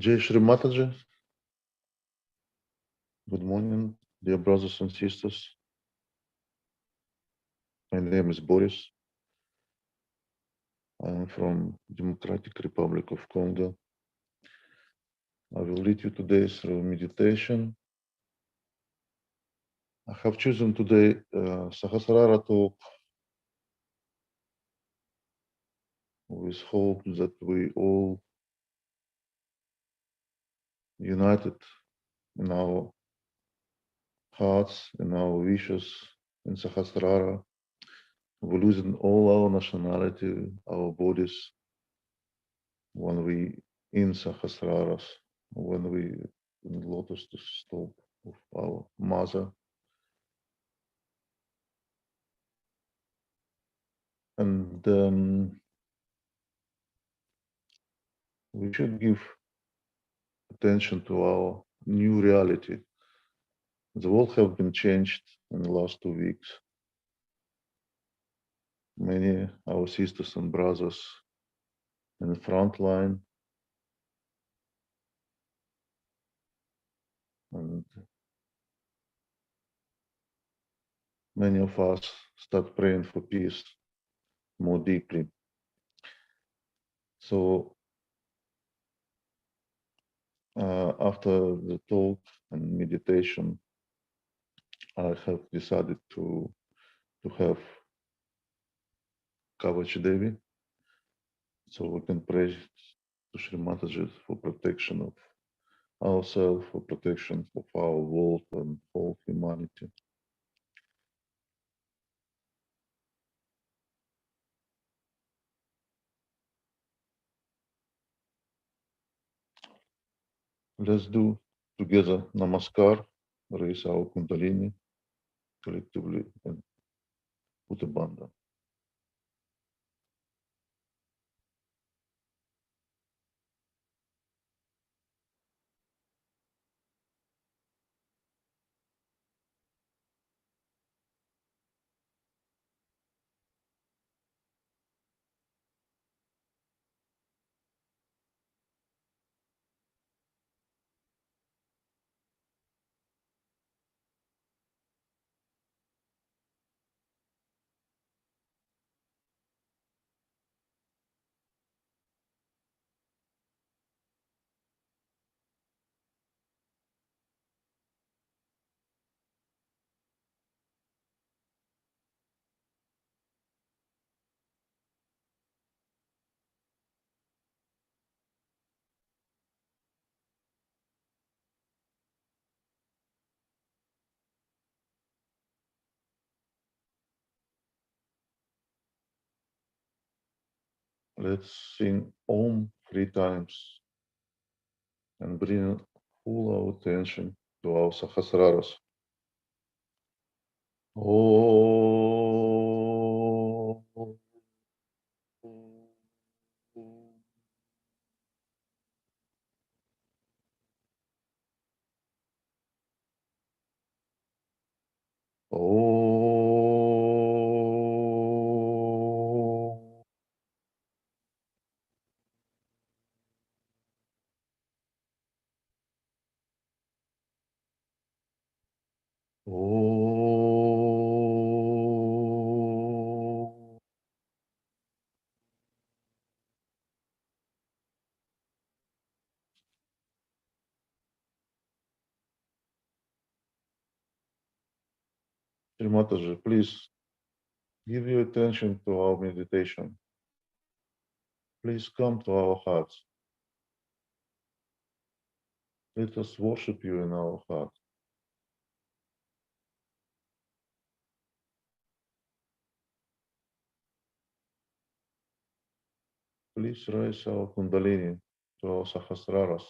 Jai Shri Mataji. Good morning, dear brothers and sisters. My name is Boris. I am from Democratic Republic of Congo. I will lead you today through meditation. I have chosen today Sahasrara talk with hope that we all united in our hearts, in our wishes, in Sahasrara. We losing all our nationality, our bodies, when we in Sahasraras, when we in lotus to stop of our mother. And we should give attention to our new reality The world have been changed in the last 2 weeks. Many our sisters and brothers in the front line and many of us start praying for peace more deeply. So after the talk and meditation, I have decided to have Kavach Devi, so we can pray to Shri Mataji for protection of ourselves, for protection of our world and whole humanity. Let's do together Namaskar, raise our Kundalini collectively and put a bandha. Let's sing Om 3 times and bring full our attention to our Sahasraras. Om. Om. Om. Shri Mataji, please give your attention to our meditation. Please come to our hearts. Let us worship you in our heart. Please raise our Kundalini to our Sahasraras.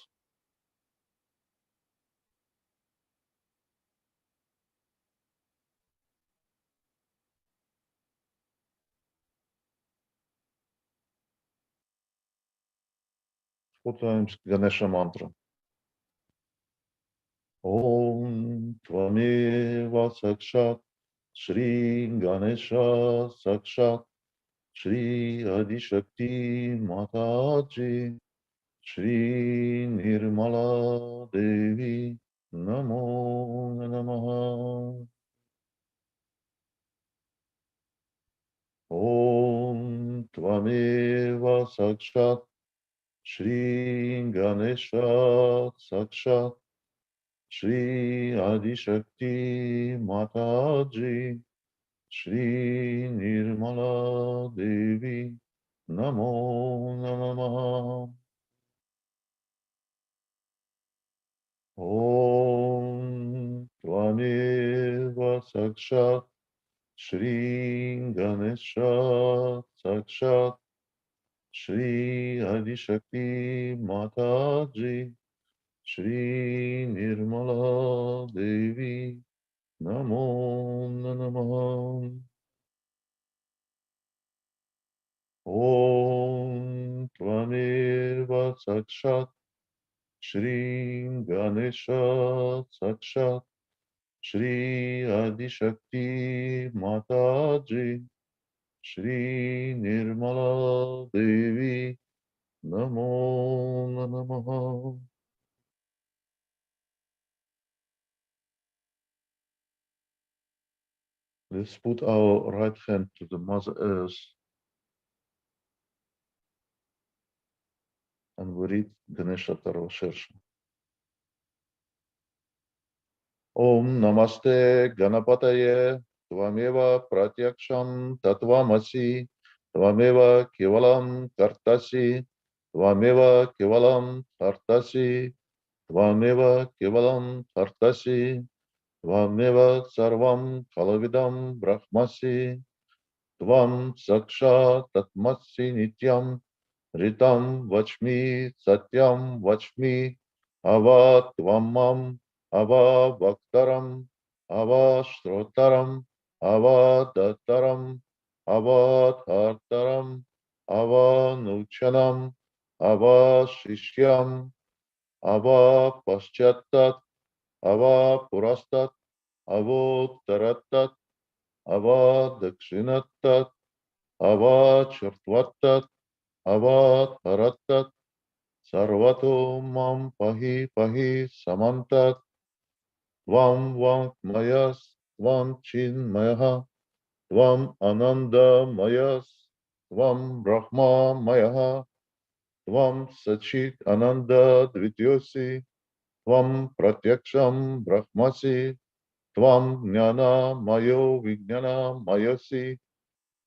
Four times Ganesha mantra. Om Tvameva Sakshat Shri Ganesha Sakshat Shri Adishakti Mataji Shri Nirmala Devi Namo Namaha. Om Tvameva Sakshat Shri Ganesha Sakshat Shri Adishakti Mataji Shri Nirmala Devi Namo Namaha. Om Tvameva Sakshat Shri Ganesha Sakshat Shri Adishakti Mataji Shri Nirmala Devi Namo Namaha. Om Tvameva Sakshat Shri Ganesha Sakshat Shri Adishakti Mataji, Shri Nirmala Devi, Namo Namaha. Let's put our right hand to the Mother Earth and we read Ganesha Taro Shersha. Om Namaste Ganapataye Tvameva Pratyaksham Tatvamasi Tvameva Kevalam Kartasi Tvameva Kevalam Kartasi Tvameva Kevalam Kartasi Tvameva Sarvam Kalavidam Brahmasi Tvam Saksha Tatmasi Nityam Ritam Vachmi Satyam Vachmi Ava Tvamam Ava Bhaktaram Ava Shrotaram Ava Dattaram Ava Dhartaram Ava Nuchanam Ava Shishyam Ava Paschattat Ava Purastat Avo Tarattat Ava Dakshinattat Ava Churtvattat Ava Tarattat Sarvato Mam Pahi Pahi Samantat Tvam Vam Mayas Tvam Chin Mayaha Tvam Ananda Mayas Tvam Brahma Mayaha Tvam Sachit Ananda Dvityosi Tvam Pratyaksham Brahmasi Tvam Jnana Mayo Vijnana Mayasi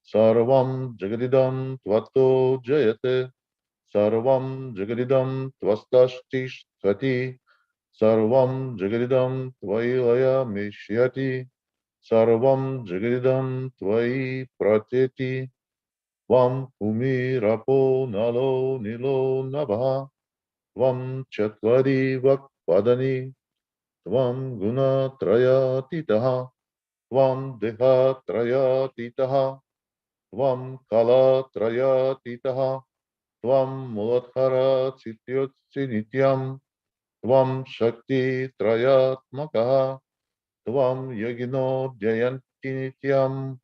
Sarvam Jagadidam Tvato Jayate Sarvam Jagadidam Tvastashtisthati Sarvam Jagadidam Tvailaya Mishyati Sarvam Jagadidam Tvai Pratyeti Tvam Bhumi Rapo Nalo Nilo Nabha Tvam Chatvari Vakpadani Tvam Guna Trayatitaha Tvam Deha Trayatitaha Tvam Kala Trayatitaha Tvam Muladhara Chityotsi Nityam Tvam Shakti Trayatmakaha Tvam Yagino Jayanti Nityam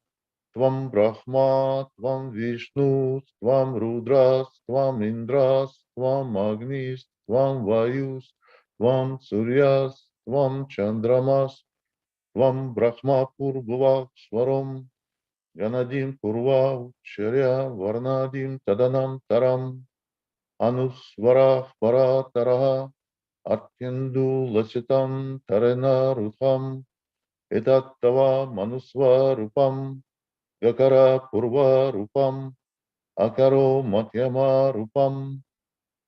Tvam Brahma Tvam Vishnu Tvam Rudras Tvam Indras Tvam Agnis Tvam Vayus Tvam Suryas Tvam Chandramas Tvam Brahma Purvak Swaram Ganadim Purva Ucharya Varnadim Tadanam Taram Anusvara Parataraha Atyendu Lasitam Tarena Rutham Etattava Manusva Rupam Gakara Purva Rupam Akaro Madhyama Rupam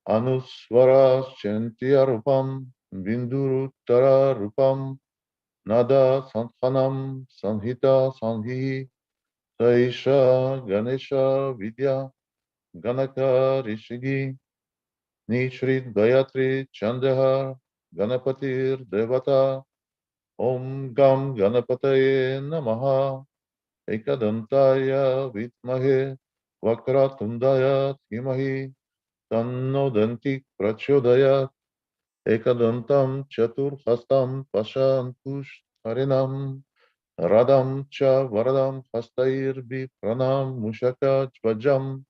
Anusvara Shantya Rupam Binduruttara Rupam Nada Santhanam Sanhita Sanhi Saisha Ganesha Vidya Ganaka Rishigi Nishrit Gayatri Chandahar Ganapatir Devata Om Gam Ganapataye Namaha Ekadantaya Vitmahe Vakratundaya Dhimahi Tanno Dantik Prachodayat Ekadantam Chaturhastam Pashantush Harinam Radam Cha Varadam Hastair Pranam Mushaka Jvajam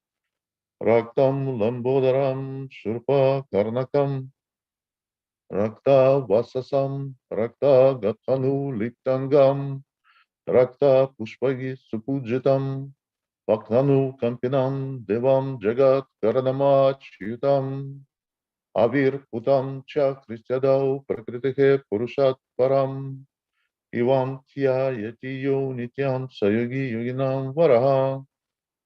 Raktam Lambodaram Shurpa Karnakam Rakta Vasasam Rakta Gathanu Liktangam Rakta Pushpagi Supujitam Vaktanu Kampinam Devam Jagat Karanamachyutam Avir Putam Cha Kristyadau Prakritihe Purushat Param Ivam Tya Yatiyo Nityam Sayogi Yoginam Varaha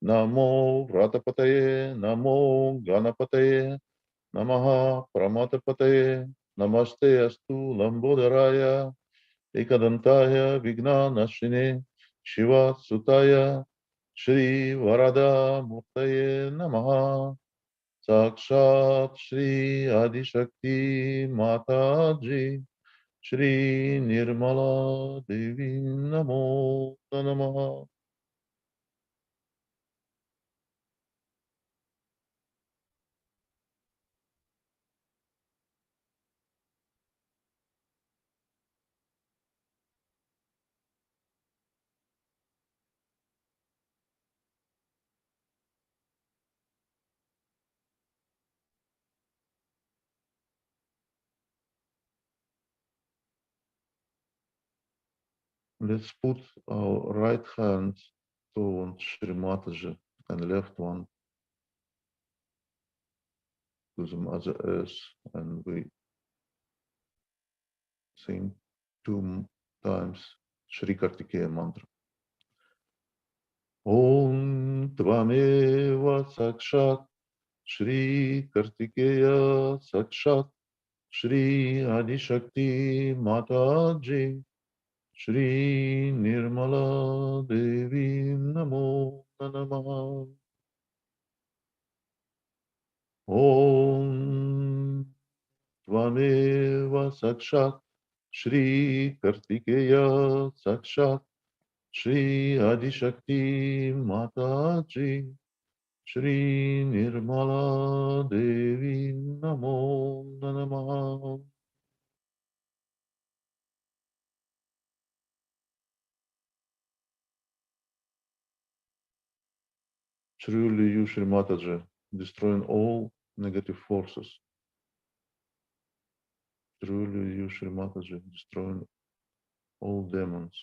Namo Vratapataye Namo Ganapataye Namaha Pramatapataye Namaste Astu Lambodharaya Ekadantaya Vigna Nashine Shiva Sutaya Shri Varada Murtaye Namaha Sakshat Shri Adishakti Mataji Shri Nirmala Devi Namo Namaha. Let's put our right hand towards Shri Mataji and left one to the Mother Earth, and we sing 2 times Shri Kartikeya mantra. Om Tvameva Sakshat Shri Kartikeya Sakshat Shri Adishakti Mataji Shri Nirmala Devi Namo Namaha. Om Tvameva Sakshat Shri Kartikeya Sakshat Shri Adishakti Mataji Shri Nirmala Devi Namo Namaha. Truly you, Shri Mataji, destroying all negative forces. Truly you, Shri Mataji, destroying all demons.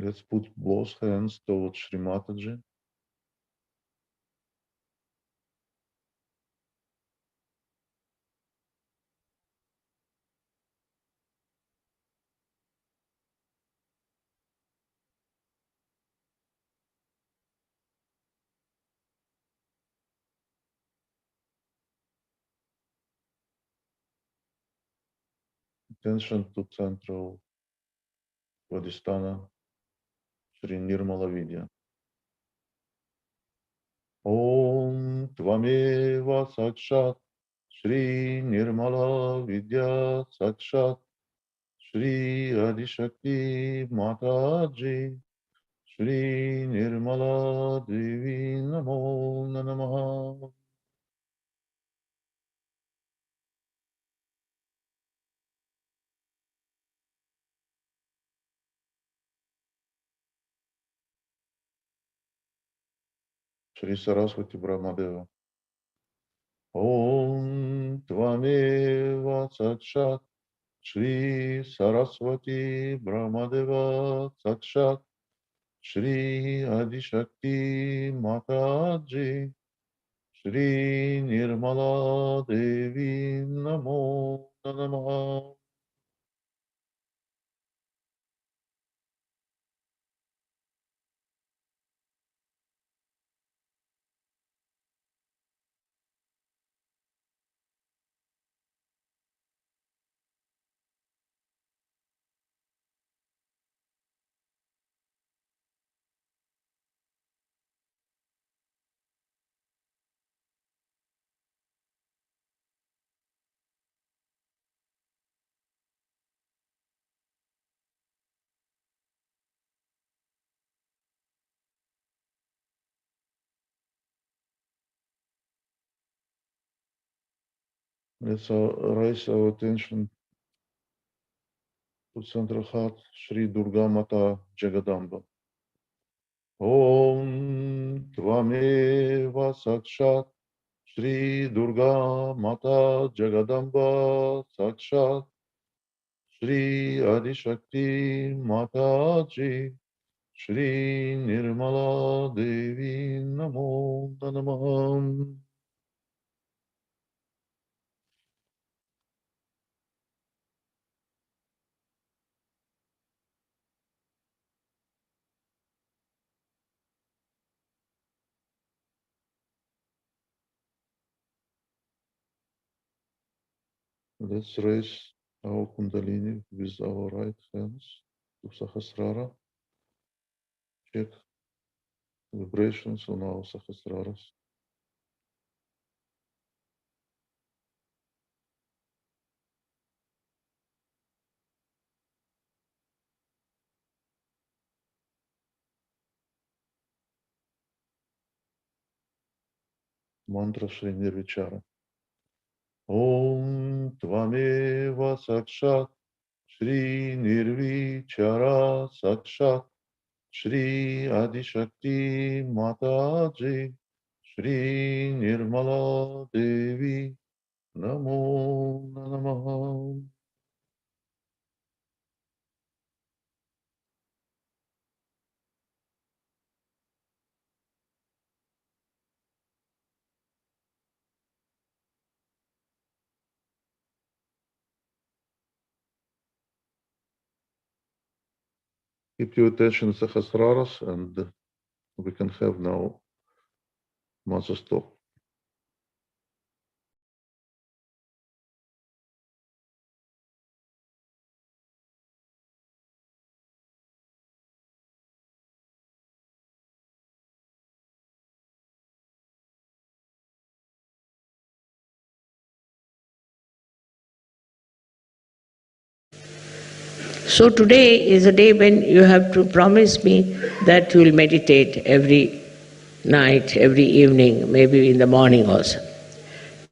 Let's put both hands towards Shri Mataji. Attention to central Vadhisthana, Shri Nirmala Vidya. Om Tvameva Sakshat Shri Nirmala Vidya Sakshat Shri Adishakti Mataji Shri Nirmala Devi Namo Namaha. Shri Saraswati Brahmadeva. Om Tvameva Sakshat Shri Saraswati Brahmadeva Sakshat Shri Adishakti Mataji Shri Nirmala Devi Namo Namaha. Let's raise our attention to central heart, Shri Durga Mata Jagadamba. Om Tvameva Sakshat Shri Durga Mata Jagadamba Sakshat Shri Adishakti Mataji Shri Nirmala Devi Namo Namaha. Let's raise our Kundalini with our right hands to Sahasrara. Check vibrations on our Sahasraras. Mantra Shri Nirvichara. Om Tvameva Sakshat Shri Nirvichara Sakshat Shri Adishakti Mataji Shri Nirmala Devi Namo Namaha. Keep your attention Sahasraras and we can have now Master Stop. So today is a day when you have to promise me that you will meditate every night, every evening, maybe in the morning also.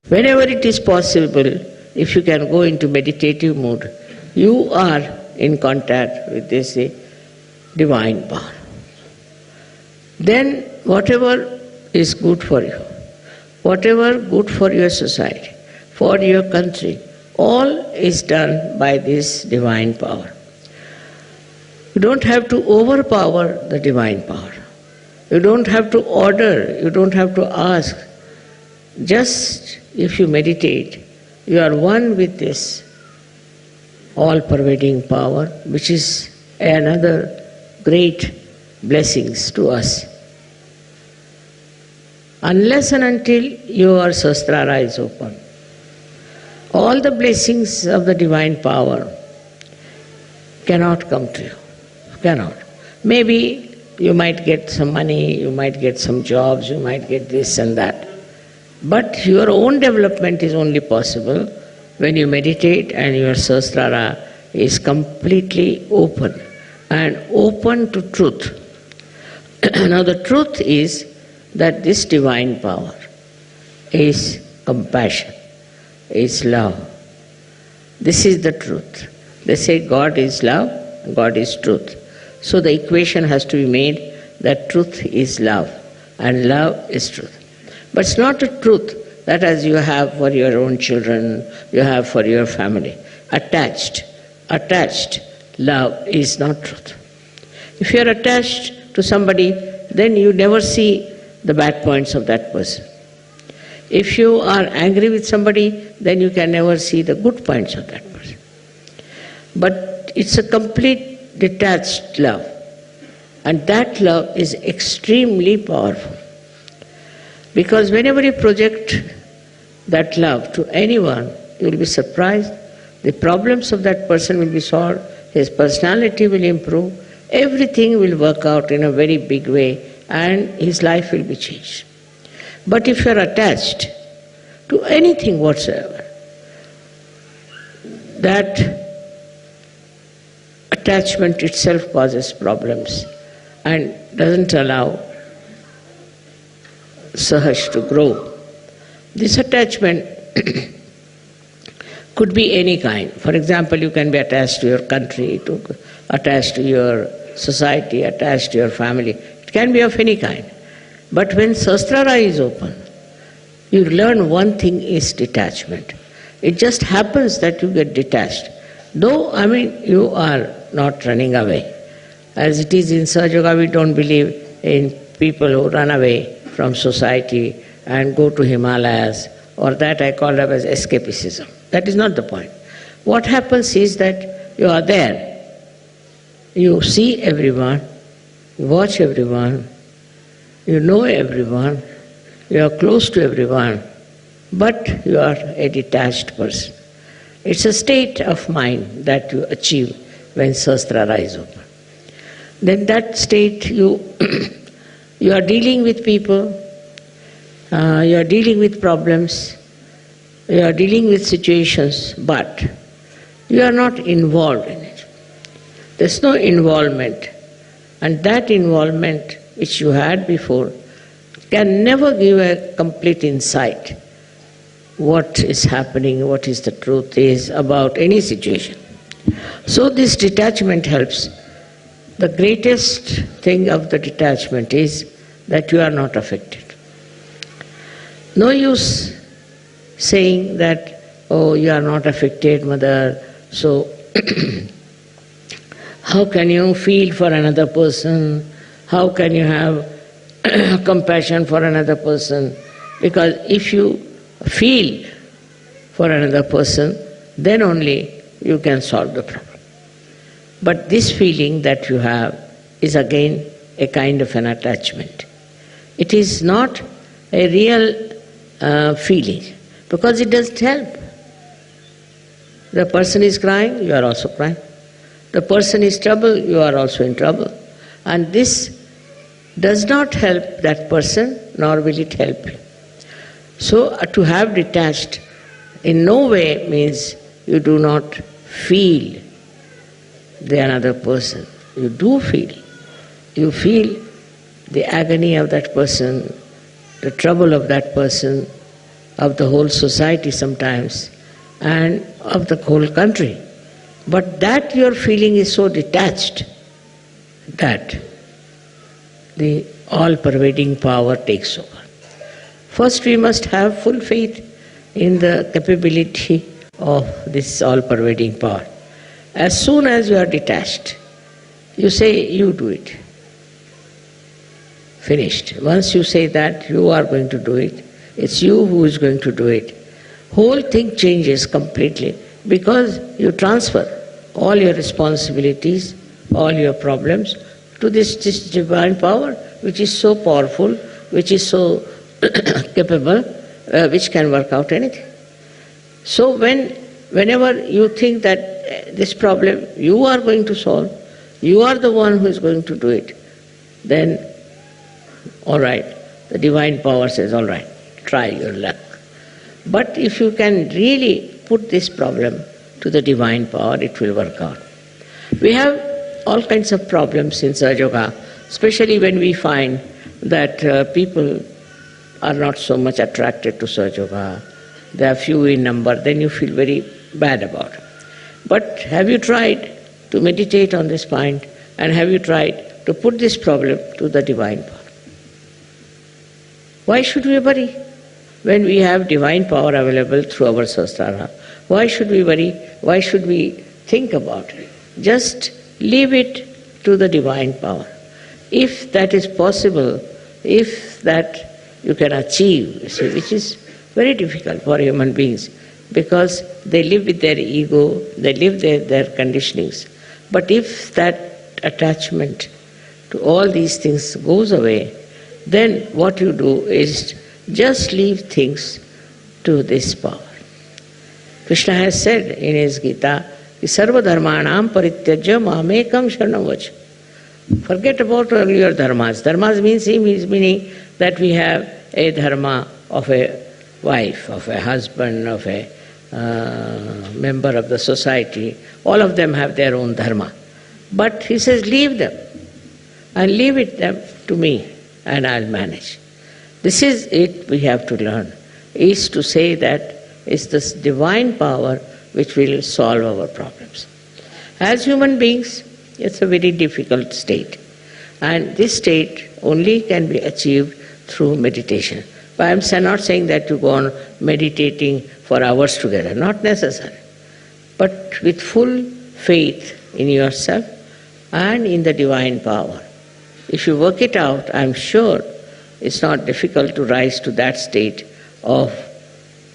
Whenever it is possible, if you can go into meditative mood, you are in contact with this divine power. Then whatever is good for you, whatever good for your society, for your country, all is done by this divine power. You don't have to overpower the divine power. You don't have to order, you don't have to ask. Just if you meditate, you are one with this all-pervading power, which is another great blessings to us. Unless and until your sahasrara is open, all the blessings of the divine power cannot come to you. Cannot. Maybe you might get some money, you might get some jobs, you might get this and that. But your own development is only possible when you meditate and your sahasrara is completely open and open to truth. Now the truth is that this divine power is compassion, is love. This is the truth. They say God is love, God is truth. So the equation has to be made that truth is love and love is truth. But it's not a truth that as you have for your own children, you have for your family. Attached love is not truth. If you are attached to somebody, then you never see the bad points of that person. If you are angry with somebody, then you can never see the good points of that person. But it's a complete detached love. And that love is extremely powerful. Because whenever you project that love to anyone, you will be surprised. The problems of that person will be solved, his personality will improve, everything will work out in a very big way and his life will be changed. But if you are attached to anything whatsoever, that attachment itself causes problems and doesn't allow Sahaj to grow. This attachment could be any kind. For example, you can be attached to your country, attached to your society, attached to your family. It can be of any kind. But when sahasrara is open, you learn one thing is detachment. It just happens that you get detached. Though, you are not running away. As it is in Sahaja Yoga, we don't believe in people who run away from society and go to Himalayas, or that I call up as escapism. That is not the point. What happens is that you are there. You see everyone, you watch everyone, you know everyone, you are close to everyone, but you are a detached person. It's a state of mind that you achieve when sahasrara is open. Then that state you are dealing with people, you are dealing with problems, you are dealing with situations, but you are not involved in it. There's no involvement. And that involvement which you had before can never give a complete insight what is happening, what is the truth is about any situation. So this detachment helps. The greatest thing of the detachment is that you are not affected. No use saying that, oh, you are not affected, mother, so how can you feel for another person? How can you have compassion for another person? Because if you feel for another person, then only you can solve the problem. But this feeling that you have is again a kind of an attachment. It is not a real feeling, because it doesn't help. The person is crying, you are also crying. The person is troubled, you are also in trouble. And this does not help that person, nor will it help you. So to have detached in no way means you do not feel the another person. You do feel. You feel the agony of that person, the trouble of that person, of the whole society sometimes, and of the whole country. But that your feeling is so detached that the all-pervading power takes over. First we must have full faith in the capability of this all-pervading power. As soon as you are detached, you say, you do it. Finished. Once you say that you are going to do it, it's you who is going to do it, whole thing changes completely, because you transfer all your responsibilities, all your problems to this divine power, which is so powerful, which is so capable, which can work out anything. So whenever you think that this problem you are going to solve, you are the one who is going to do it, then all right, the divine power says, all right, try your luck. But if you can really put this problem to the divine power, it will work out. We have all kinds of problems in Sahaja Yoga, especially when we find that people are not so much attracted to Sahaja Yoga. They are few in number, then you feel very bad about it. But have you tried to meditate on this point, and have you tried to put this problem to the divine power? Why should we worry when we have divine power available through our Sahasrara? Why should we worry? Why should we think about it? Just leave it to the divine power. If that is possible, if that you can achieve, which is very difficult for human beings, because they live with their ego, they live their conditionings. But if that attachment to all these things goes away, then what you do is just leave things to this power. Krishna has said in his Gita, Sarva dharmanam parityajya mamekam sharanam vacha. Forget about all your dharmas. Dharmas meaning that we have a dharma of a wife, of a husband, of a member of the society. All of them have their own dharma. But he says, leave them and leave it them to me, and I'll manage. This is it we have to learn, is to say that it's this divine power which will solve our problems. As human beings, it's a very difficult state. And this state only can be achieved through meditation. But I'm not saying that you go on meditating for hours together, not necessary. But with full faith in yourself and in the divine power. If you work it out, I'm sure it's not difficult to rise to that state of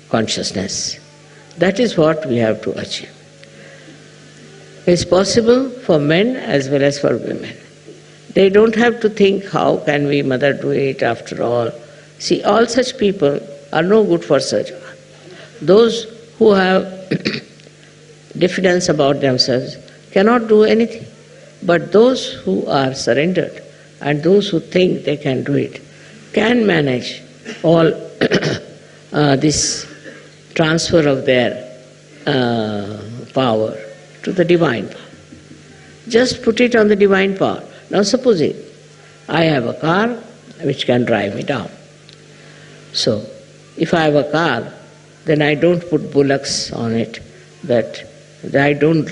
consciousness. That is what we have to achieve. It's possible for men as well as for women. They don't have to think, how can we, mother, do it after all? See, all such people are no good for Sahaja Yoga. Those who have diffidence about themselves cannot do anything. But those who are surrendered and those who think they can do it can manage all this transfer of their power to the divine power. Just put it on the divine power. Now supposing I have a car which can drive me down. So, if I have a car, then I don't put bullocks on it, that I don't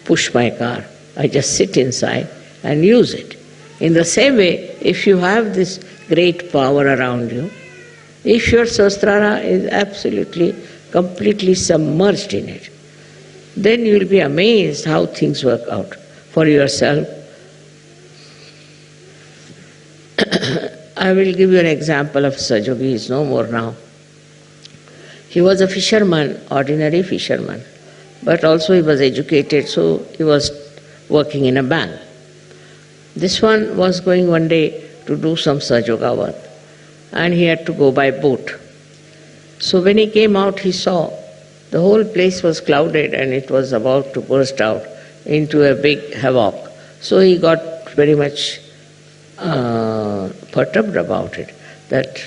push my car. I just sit inside and use it. In the same way, if you have this great power around you, if your Sahasrara is absolutely, completely submerged in it, then you will be amazed how things work out for yourself. I will give you an example of Sajogi. He is no more now. He was a fisherman, ordinary fisherman, but also he was educated, so he was working in a bank. This one was going one day to do some Sajoga work, and he had to go by boat. So when he came out, he saw the whole place was clouded and it was about to burst out into a big havoc. So he got very much perturbed about it, that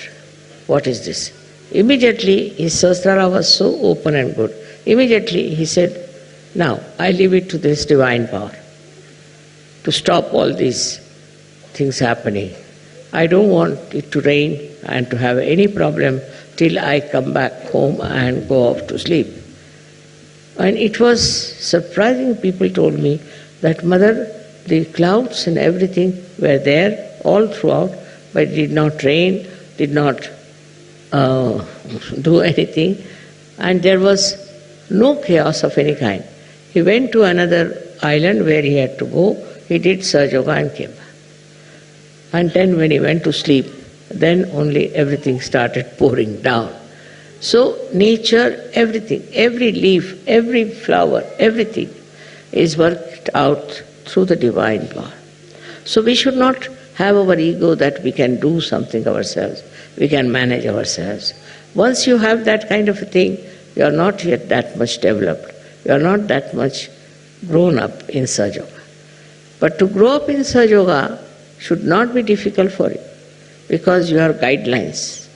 what is this? Immediately his Sahasrara was so open and good. Immediately he said, now I leave it to this divine power to stop all these things happening. I don't want it to rain and to have any problem till I come back home and go off to sleep. And it was surprising. People told me that, Mother, the clouds and everything were there all throughout, but it did not rain, did not do anything, and there was no chaos of any kind. He went to another island where he had to go, he did Sahaja and came back. And then when he went to sleep, then only everything started pouring down. So nature, everything, every leaf, every flower, everything is worked out through the divine power. So we should not have our ego that we can do something ourselves, we can manage ourselves. Once you have that kind of a thing, you are not yet that much developed, you are not that much grown up in Sahaja. But to grow up in Sahaja should not be difficult for you, because you have guidelines.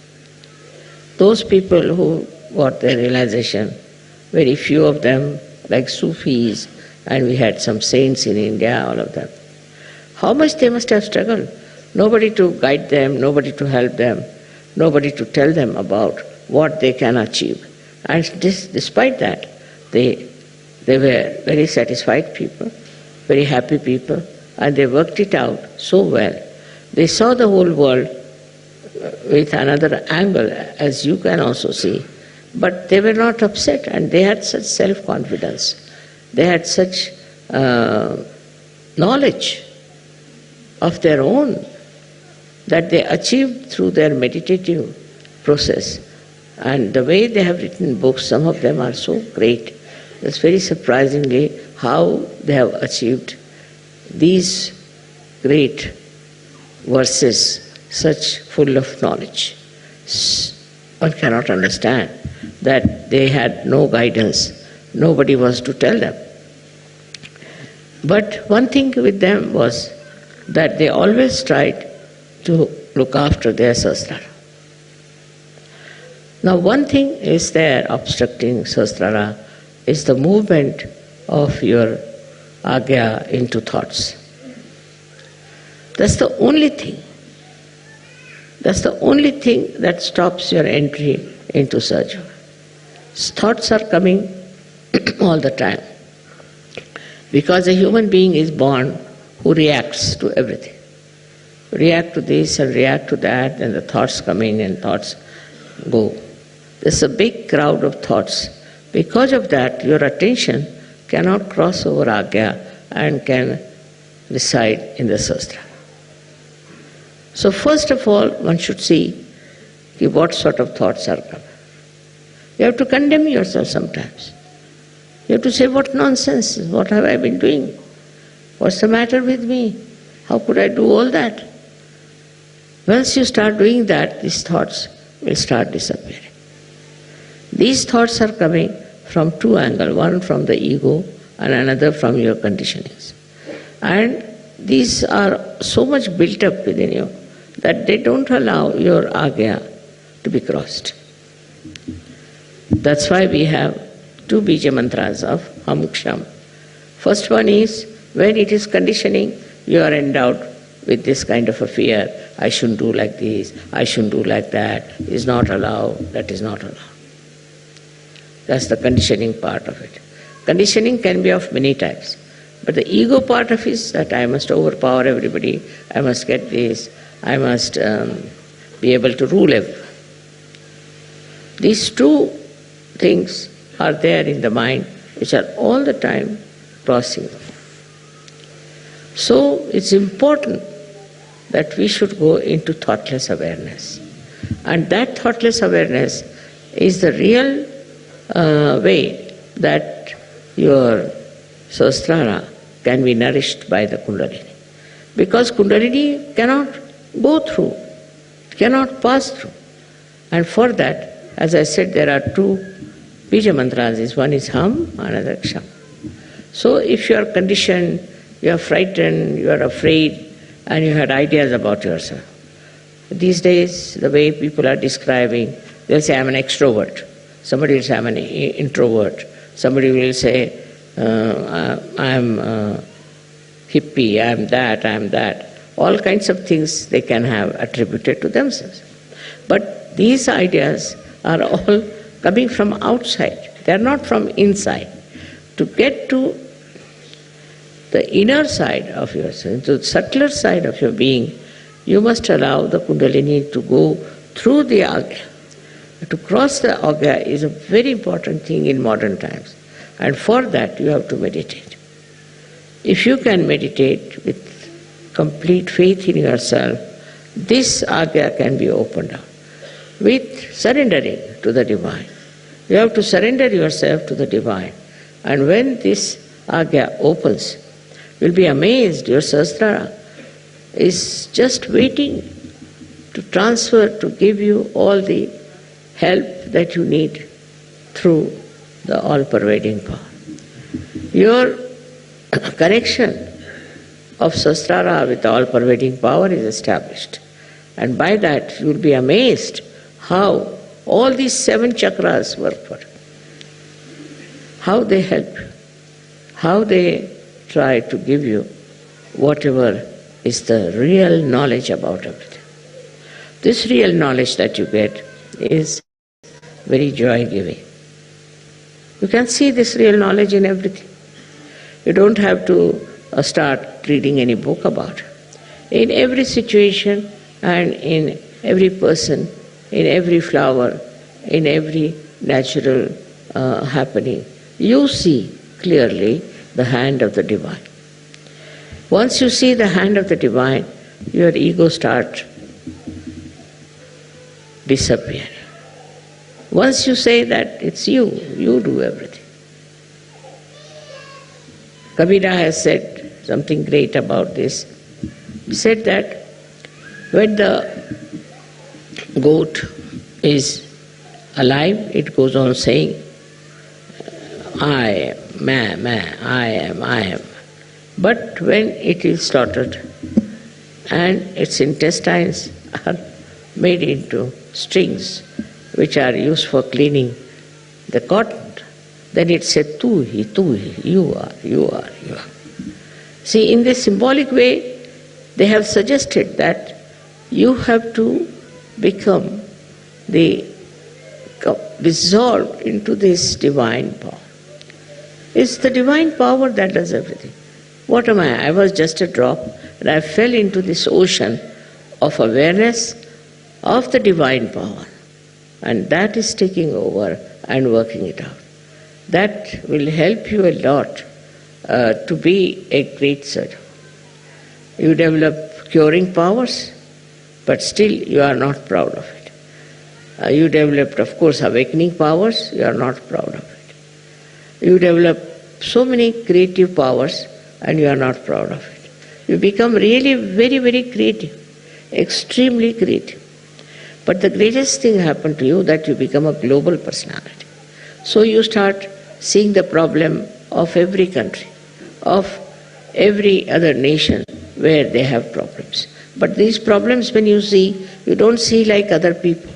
Those people who got their realization, very few of them, like Sufis, and we had some saints in India, all of them. How much they must have struggled. Nobody to guide them, nobody to help them, nobody to tell them about what they can achieve. And despite that, they were very satisfied people, very happy people, and they worked it out so well. They saw the whole world with another angle, as you can also see. But they were not upset, and they had such self-confidence. They had such knowledge of their own that they achieved through their meditative process. And the way they have written books, some of them are so great. It's very surprisingly how they have achieved these great verses, such full of knowledge. One cannot understand that they had no guidance, nobody was to tell them. But one thing with them was that they always tried to look after their Sahasrara. Now one thing is there obstructing Sahasrara is the movement of your Agya into thoughts. That's the only thing. That's the only thing that stops your entry into Sahaja. Thoughts are coming all the time. Because a human being is born who reacts to everything. React to this and react to that, and the thoughts come in and thoughts go. There's a big crowd of thoughts. Because of that, your attention cannot cross over Agya and can reside in the Sahasrara. So first of all, one should see what sort of thoughts are coming. You have to condemn yourself sometimes. You have to say, what nonsense, what have I been doing? What's the matter with me? How could I do all that? Once you start doing that, these thoughts will start disappearing. These thoughts are coming from two angles, one from the ego and another from your conditionings. And these are so much built up within you that they don't allow your Agya to be crossed. That's why we have two bija mantras of Hamuksham. First one is, when it is conditioning, you are endowed with this kind of a fear. I shouldn't do like this, I shouldn't do like that, is not allowed, that is not allowed. That's the conditioning part of it. Conditioning can be of many types. But the ego part of it is that I must overpower everybody, I must get this, I must be able to rule everyone. These two things are there in the mind which are all the time crossing. So it's important that we should go into thoughtless awareness. And that thoughtless awareness is the real way that your Sahasrara can be nourished by the Kundalini. Because Kundalini cannot go through, cannot pass through. And for that, as I said, there are two Bija mantras. One is Ham, another Ksham. So if you are conditioned, you are frightened, you are afraid, and you had ideas about yourself. These days, the way people are describing, they'll say, I'm an extrovert. Somebody will say, I'm an introvert. Somebody will say, I'm hippie, I'm that. All kinds of things they can have attributed to themselves. But these ideas are all coming from outside. They are not from inside. To get to the inner side of yourself, to the subtler side of your being, you must allow the Kundalini to go through the Agya. To cross the Agya is a very important thing in modern times. And for that you have to meditate. If you can meditate with complete faith in yourself, this Agya can be opened up. With surrendering to the Divine. You have to surrender yourself to the Divine. And when this Agya opens, you'll be amazed. Your Sahasrara is just waiting to transfer, to give you all the help that you need through the all-pervading power. Your connection of Sahasrara with the all-pervading power is established. And by that you will be amazed how all these 7 chakras work for you. How they help you. How they try to give you whatever is the real knowledge about everything. This real knowledge that you get is very joy-giving. You can see this real knowledge in everything. You don't have to start reading any book about it. In every situation and in every person, in every flower, in every natural happening, you see clearly the hand of the Divine. Once you see the hand of the Divine, your ego starts disappearing. Once you say that it's you do everything. Kabira has said something great about this. He said that when the goat is alive, it goes on saying, I am, I am. But when it is slaughtered and its intestines are made into strings which are used for cleaning the cotton, then it said, tu hi, you are. See, in this symbolic way, they have suggested that you have to become dissolved into this divine power. It's the divine power that does everything. What am I? I was just a drop, and I fell into this ocean of awareness of the divine power. And that is taking over and working it out. That will help you a lot to be a great surgeon. You develop curing powers, but still you are not proud of it. You developed, of course, awakening powers, you are not proud of it. You develop so many creative powers and you are not proud of it. You become really very, very creative, extremely creative. But the greatest thing happened to you that you become a global personality. So you start seeing the problem of every country, of every other nation where they have problems. But these problems, when you see, you don't see like other people,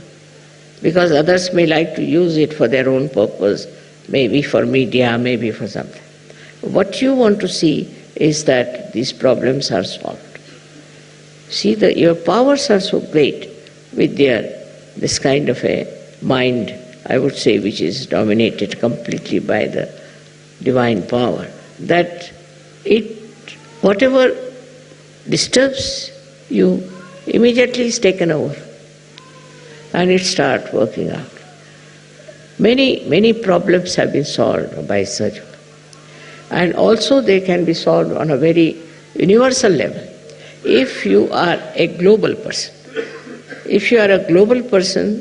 because others may like to use it for their own purpose, maybe for media, maybe for something. What you want to see is that these problems are solved. See, your powers are so great with this kind of a mind, I would say, which is dominated completely by the divine power, that it, whatever disturbs you, immediately is taken over and it starts working out. Many problems have been solved by surgery. And also they can be solved on a very universal level. If you are a global person,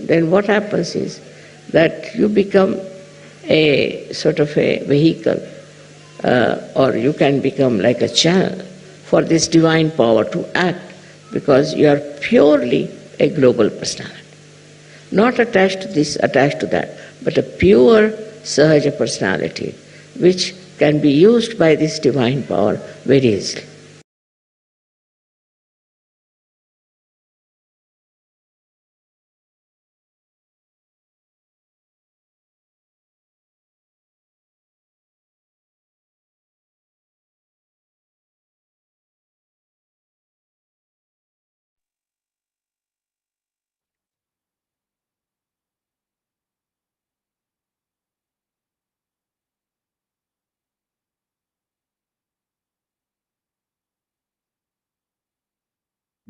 then what happens is that you become a sort of a vehicle, or you can become like a channel for this divine power to act, because you are purely a global personality. Not attached to this, attached to that, but a pure Sahaja personality which can be used by this divine power very easily.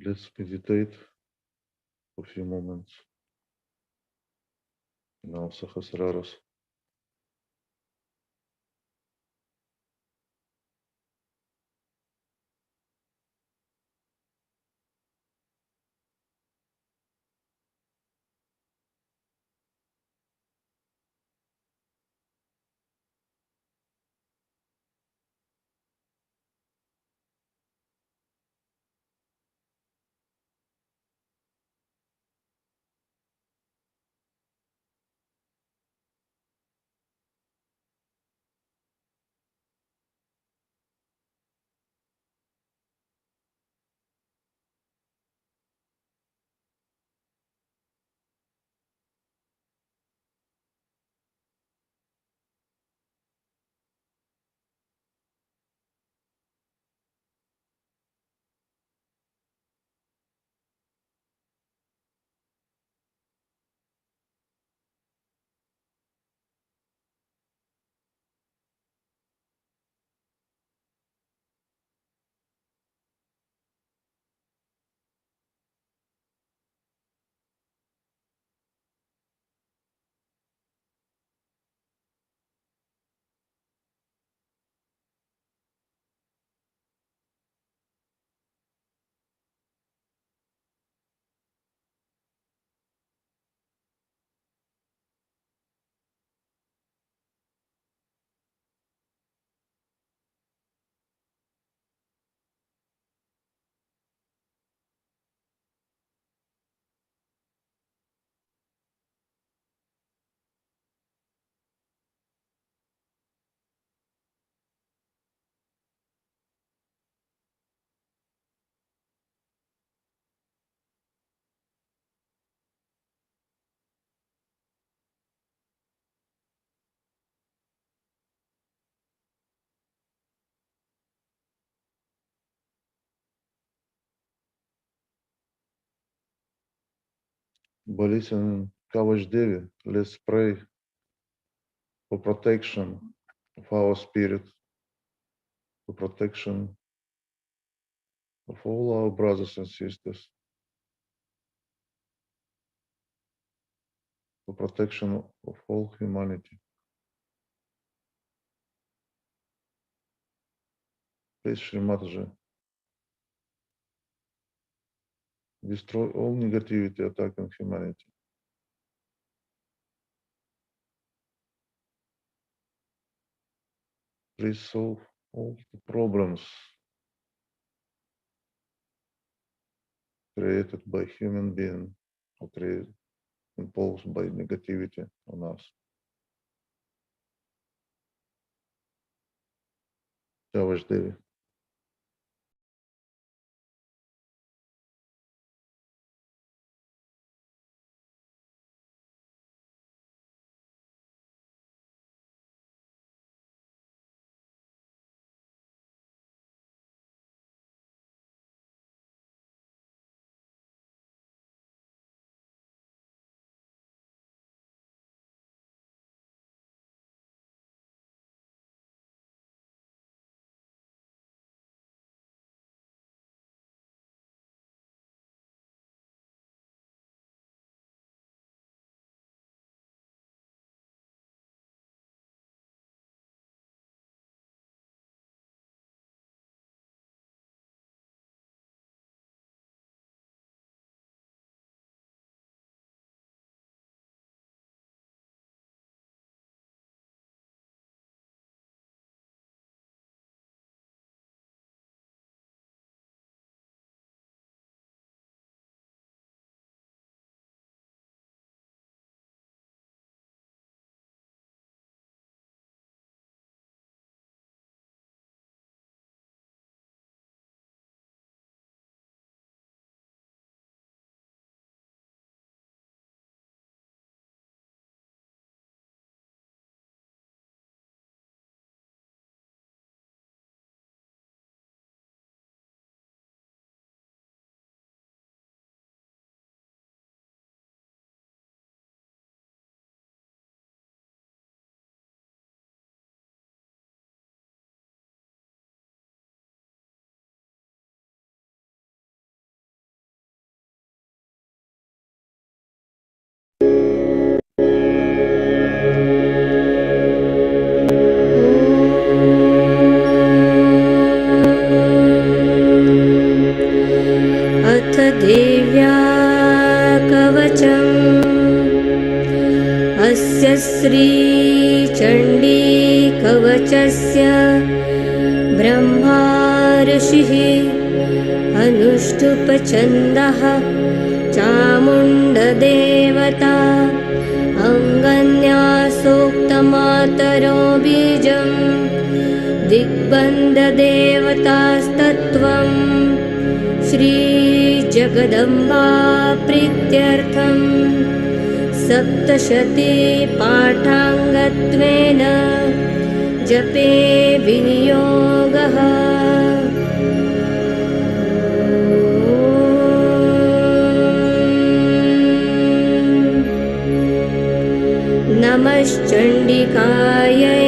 Let's meditate for a few moments in our Sahasraras. Balis and Kavash Devi, let's pray for protection of our spirit, for protection of all our brothers and sisters, for protection of all humanity. Please, Shri Mataji, destroy all negativity attacking humanity. Please solve all the problems created by human being or created, imposed by negativity on us. Kavash Devi. चण्डीकवचस्य Brahma ऋषिः अनुष्टुप्छन्दः चामुण्डदेवता अङ्गन्यासोक्तमातरो बीजं दिग्बन्धदेवतास्तत्त्वं श्रीजगदम्बा प्रीत्यर्थं सप्तशती पाठाङ्गत्वेन जपे विनियोगः। नमश्चण्डिकायै।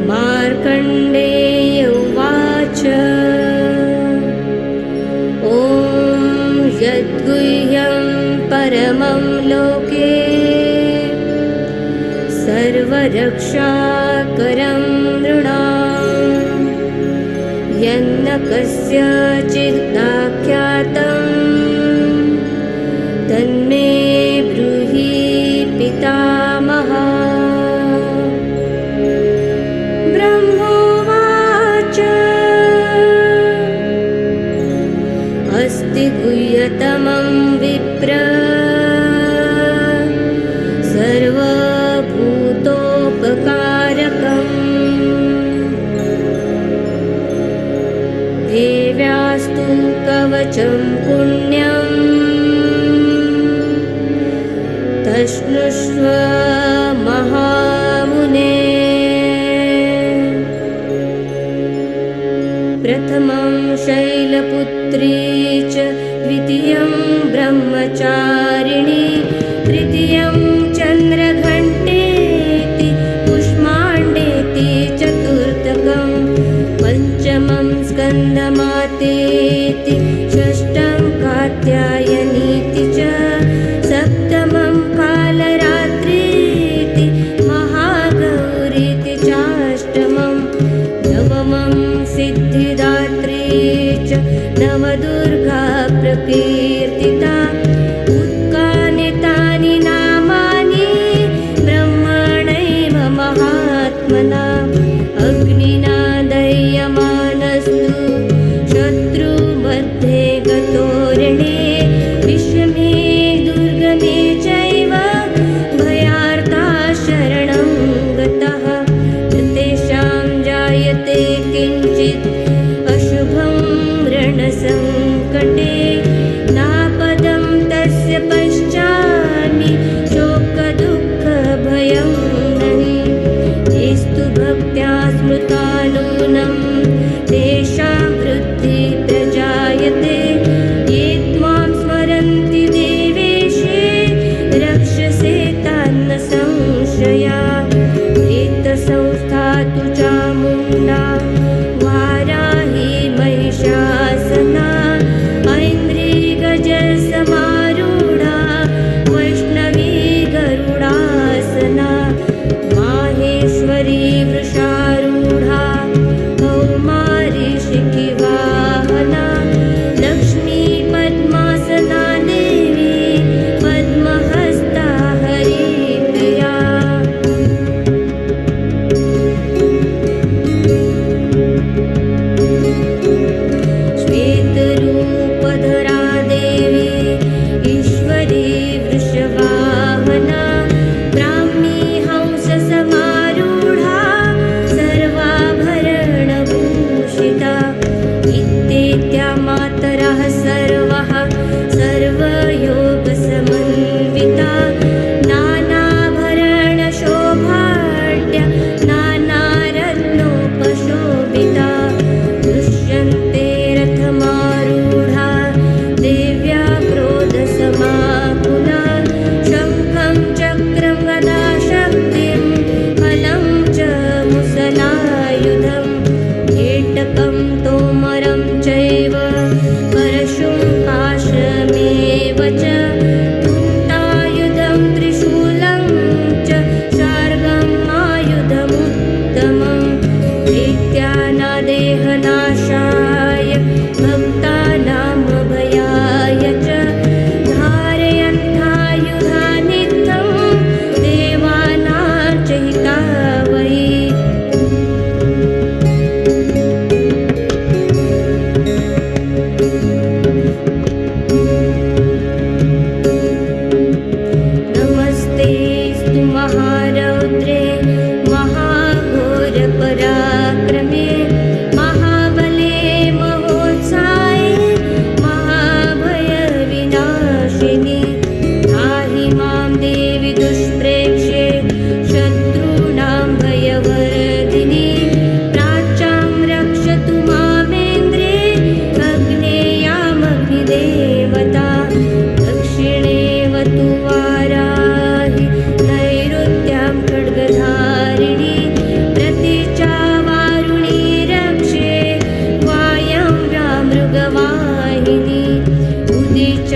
मार्कण्डेय उवाच ॐ यद्गुह्यं परमं लोके सर्वरक्षाकरं नृणाम् यन्न कस्यचिदाख्यातं तन्मे ब्रूहि पितामहा। ब्रह्मोवाच अस्ति गुह्यतमं विप्र सर्वभूतोपकारकम् देव्यास्तु कवचं पुण्यं तश्नुष्व महामुने। प्रथमं शैलपुत्री च द्वितीयं ब्रह्मचारिणी तृतीयं चन्द्रघण्टेति कुष्माण्डेति चतुर्थकं पञ्चमं स्कन्दमातेति षष्ठं कात्यायनीति च सप्तमं कालरात्रीति महागौरीति चाष्टमं नवमं सिद्धिदात्री च नवदुर्गा प्रकीर्तिता। उत्कानि तानि नामानि ब्रह्मणैव महात्मना अग्निना दह्यमानस्तु शत्रुमध्ये गतोरणे विषमे दुर्गमे चैव भयार्ता शरणं गतः तेषां जायते किञ्चित् अशुभं रणसङ्कटे नापदं तस्य पश्चान्नि शोकदुःखभयं नहि तेस्तु भक्त्या स्मृता नूनं तेषां वृद्धि प्रजायते ये त्वां स्मरन्ति देवेशे रक्षसे तान्न संशया। प्रेतसंस्था तु चामुण्डा वाराही महिषासना ऐन्द्रिगजसमारूढा वैष्णवी गरुडासना माहेश्वरी वृषारूढा कौमारी शिखिवाहना लक्ष्मी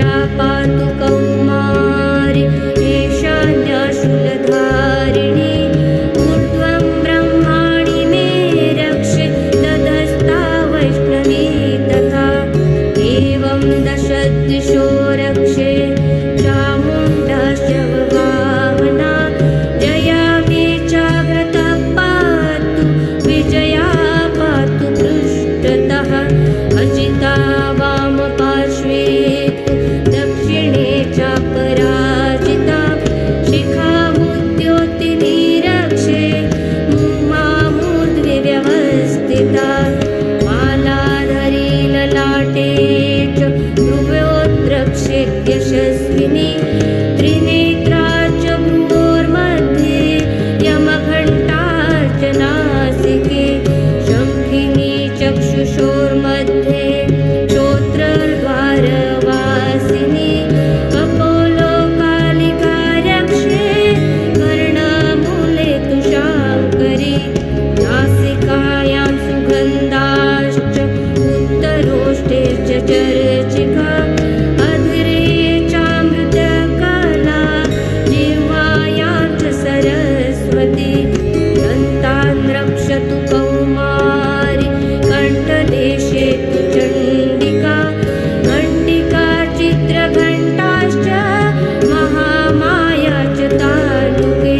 वाचा पातु कौमारी ईशान्यशूलधारिणी ऊर्ध्वं ब्रह्माणि मे रक्षे तदस्ता वैष्णवी तथा एवं दशदिशो रक्षे चामुण्डा शववाहना जया मे जाग्रता पातु विजया पातु पृष्ठतः अजिता वामपार्श्वे दक्षिणे चापराजिता शिखामुद्योतिनी रक्षे मामूर्ध्वे व्यवस्थिता मालाधरी ललाटे च ध्रुवोत्रक्षे यशस्विनी त्रिनेत्रा च भ्रुवोर्मध्ये यमघण्टार्चनासिके शङ्खिनी चक्षुषोर्मध्ये श्रोत्रद्वारवासिनी कपोलो कालिका रक्षे कर्णमूले तुषाङ्करी नासिकायां सुगन्धाश्च उत्तरोष्ठे च चर्चिका अधरे चामृतकला जिह्वायां च सरस्वती दन्तान् रक्षतु कौमारी कण्ठदेशे तु चण्डिका घण्टिका चित्रघण्टाश्च महामाया च तालुके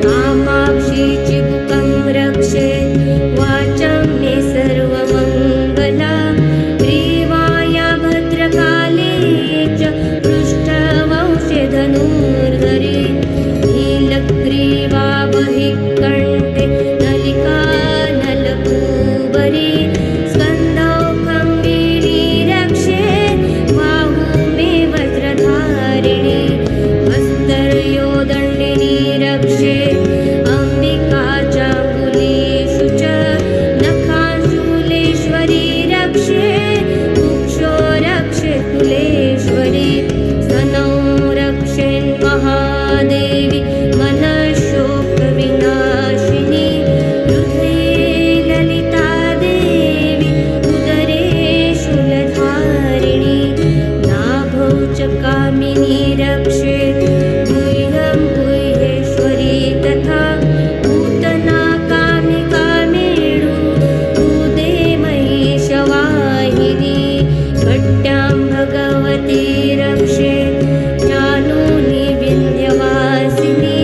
कामाक्षी चिबुकं रक्षे वाचं मे सर्वमङ्गला ग्रीवाया भद्रकाली च पृष्ठवंशे धनुर्धरी नीलग्रीवा बहिःकण्ठे नलिका नलकूबरी स्कन्धौ खम्बिनी रक्षे बाहु मे वज्रधारिणी हस्तर्योदण्डिनी रक्षे अम्बिका चाङ्गुलीषु च नखाशूलेश्वरी रक्षे कुक्षो रक्षे कुलेश्वरी स्तनौ रक्षेन्महादेवी मनःशोकविनाशिनी हृदये ललिता देवी उदरे शूलधारिणी नाभौ च कामिनी रक्षे गुह्यं गुह्येश्वरी तथा पूतना कामिका मेणु उदे महिषवाहिनी कट्यां भगवती रक्षे ज्ञानूनि विन्ध्यवासिनी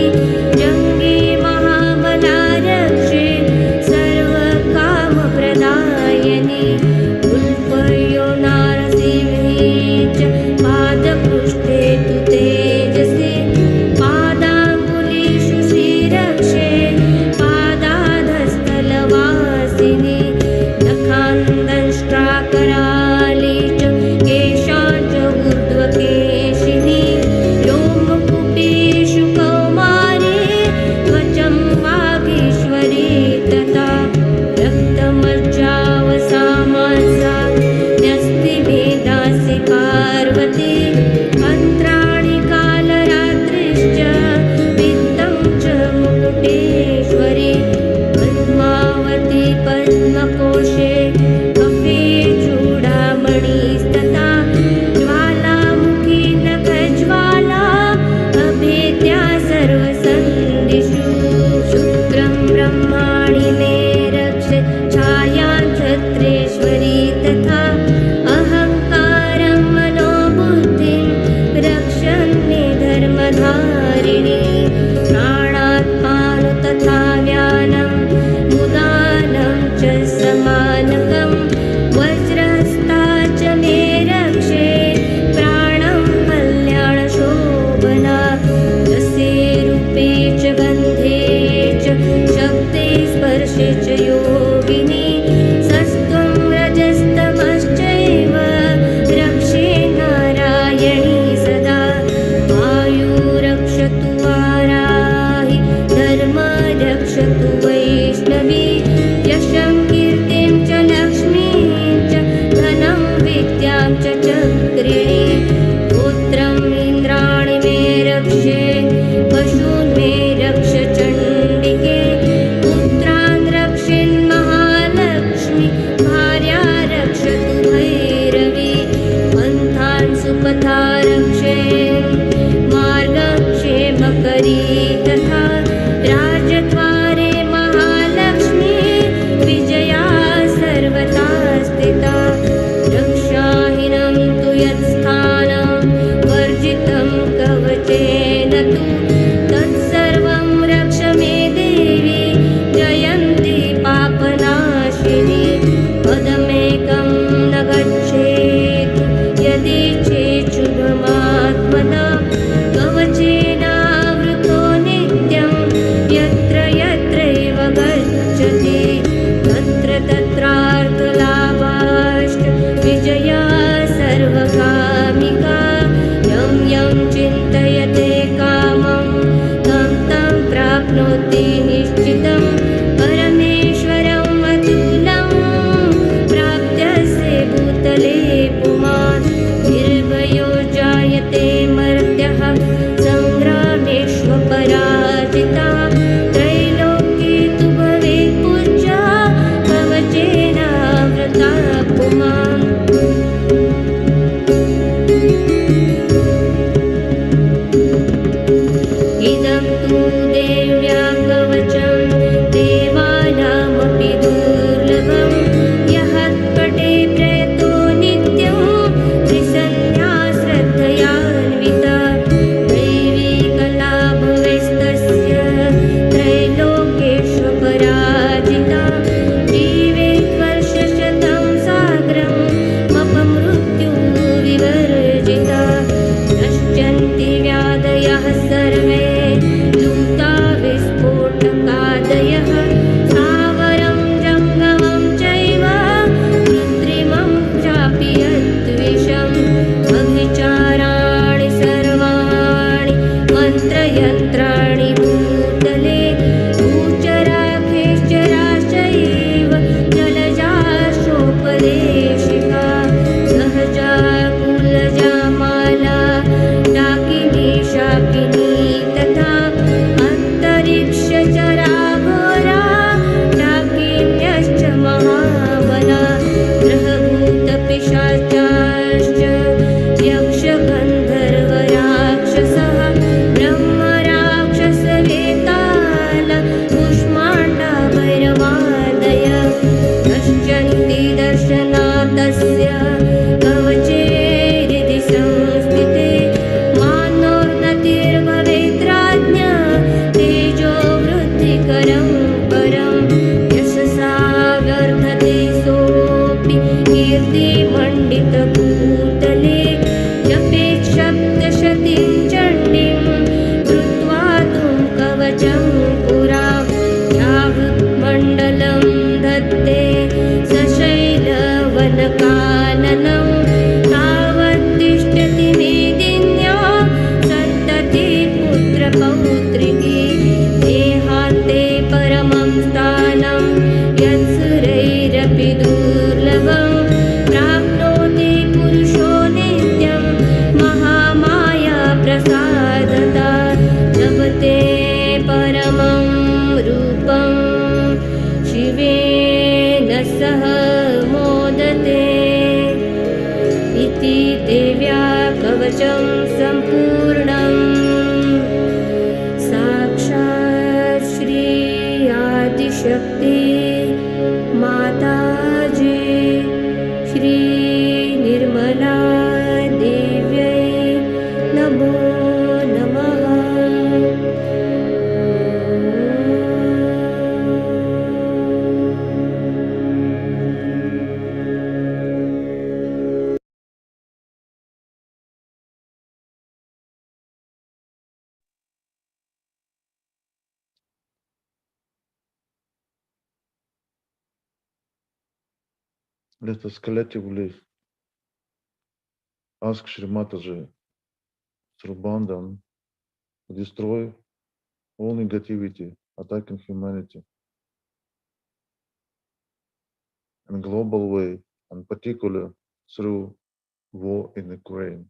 जङ्गे महाबला रक्षे सर्वकामप्रदायिनी उल्पयो नारसिंही च पादपृष्ठे तु तेजसे पादाङ्गुलीषु श्रीरक्षे पादाधस्थलवासिनी नखान्दंष्ट्राकराली च केशाञ्च ऊर्ध्वकेशिनी व्योमकुटीषु कौमारी त्वचं वागीश्वरी तथा रक्तमज्जावसामांसा न्यस्तिमेधासि पार्वती मन्त्राणि कालरात्रिश्च वित्तं च मुकुटेश्वरी पद्मावती पद्मकोशे कफे चूडामणिस्तथा ज्वालामुखी नखज्वाला अभेद्या सर्वसन्धिषु शुक्रं ब्रह्माणि मे रक्षे छायां छत्रेश्वरी तथा अहङ्कारं मनोबुद्धिं रक्षन् मे धर्मधारिणी प्राणात्मानु तथा व्यानं मुदानं च समानकं वज्रहस्ता च मे रक्षे प्राणं कल्याणशोभना रसे रूपे च गन्धे च शब्दे स्पर्शे च योगिनी सस्त्वं रजस्तमश्चैव रक्षे नारायणी सदा वायु रक्षतु वाराहि धर्म रक्षतु वैष्णवी यशं कीर्तिं च लक्ष्मीं च धनं विद्यां च चक्रिणी पुत्रम् इन्द्राणि मे रक्षे पशून् मे रक्ष चण्डिके पुत्रान् रक्षेन्महा परमेश्वरम् अतुलं प्राप्त्यसे भूतले पुमान् निर्भयो जायते मर्त्यः सङ्ग्रामेष्वपराजिता त्रैलोक्ये तु भवेत् पूज्या कवचेनावृता पुमान् इदं तु देव्या कवचं देवानामपि दुर्लभं यः पठे प्रयतो नित्यं त्रिसन्ध्या श्रद्धयान्विता दैवी कला भवेस्तस्य त्रैलोक्येष्वपराजिता जीवेत् वर्षशतं साग्रम् अपमृत्युविवर्जिता नश्यन्ति व्याधयः सर्वे लूता विस्फोटकादयः स्थावरं जङ्गमं चैव कृत्रिमं चापि यद्विषम् अभिचाराणि सर्वाणि मन्त्रयन्त्राणि भूतले भूचराखेश्चराश्चैव जलजाशोपदेशिका सहजा कुलजा माला डाकिनी शाकिनी तथा अन्तरिक्षचराघोरा डाकिन्यश्च महाबला ग्रहभूतपिशाचाश्च यक्षगन्धर्वराक्षसः ब्रह्मराक्षसवेताल कुष्माण्डा भैरवादय नश्यन्ति दर्शनातस्य कवचे हृदि संस्थिते मानोर्नतिर्भवेत् राज्ञा तेजो वृद्धिकरं परं यशसा वर्धते सोऽपि कीर्तिमण्डितभूतले जपेत् सप्तशतीं चण्डीं कृत्वा तुं कवचं पुरा यावृत्मण्डलं धत्ते सशैलवनकाननं तावत्तिष्ठति मेदिन्या सन्तति पुत्रपौत्रिकी देहान्ते परमं स्थानं यत्सुरैरपि दुर्लभं प्राप्नोति पुरुषो नित्यं महामाया प्रसादता लभते परमं रूपं शिवेन सह मोदते इति देव्या कवचं सम्पूर्णम् साक्षात् श्री आदिशक्ति माताजी श्री निर्मला देव्यै नमो नमः। Let us collectively ask Shri Mataji through Bandhan to destroy all negativity attacking humanity in a global way, and particularly through war in Ukraine.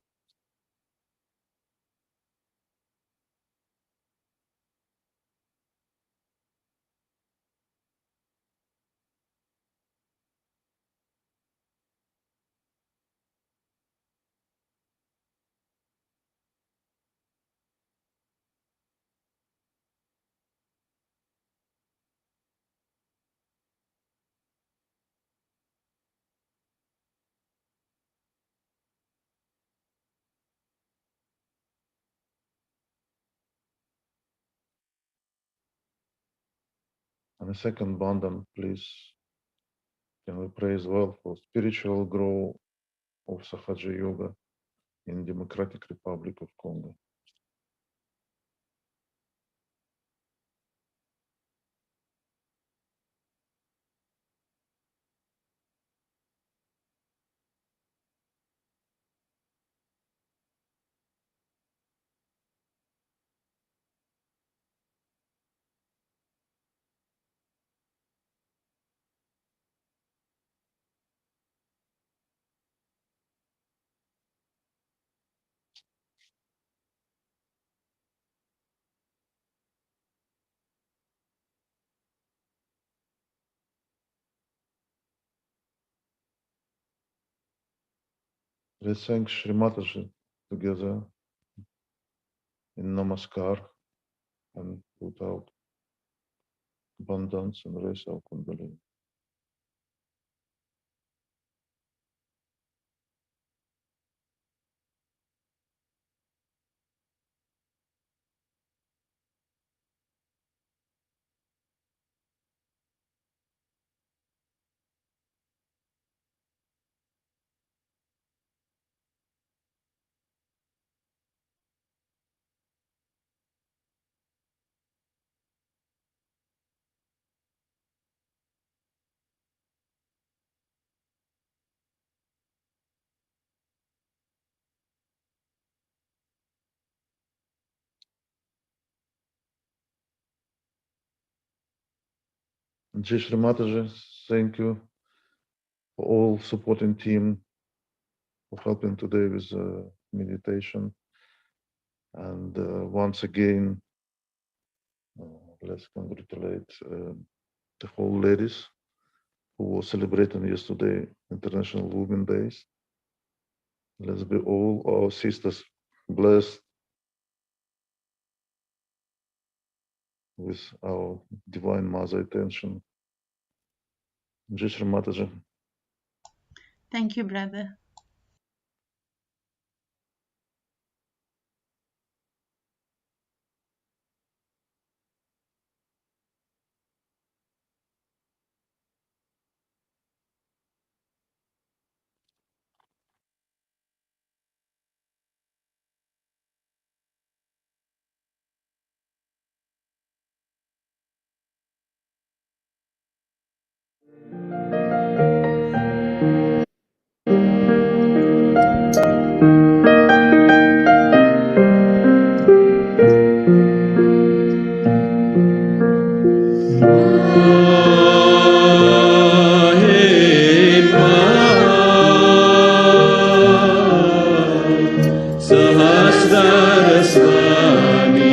And the second Bandhan, please, can we pray as well for spiritual growth of Sahaja Yoga in Democratic Republic of Congo. Let's thank Shri Mataji together in Namaskar and put out abundance and raise our Kundalini. And Jai Shri Mataji, thank you for all supporting team for helping today with meditation. And once again, let's congratulate the whole ladies who were celebrating yesterday International Women Days. Let's be all our sisters blessed with our Divine Mother attention. Jai Shri Mataji. Thank you, brother. Swami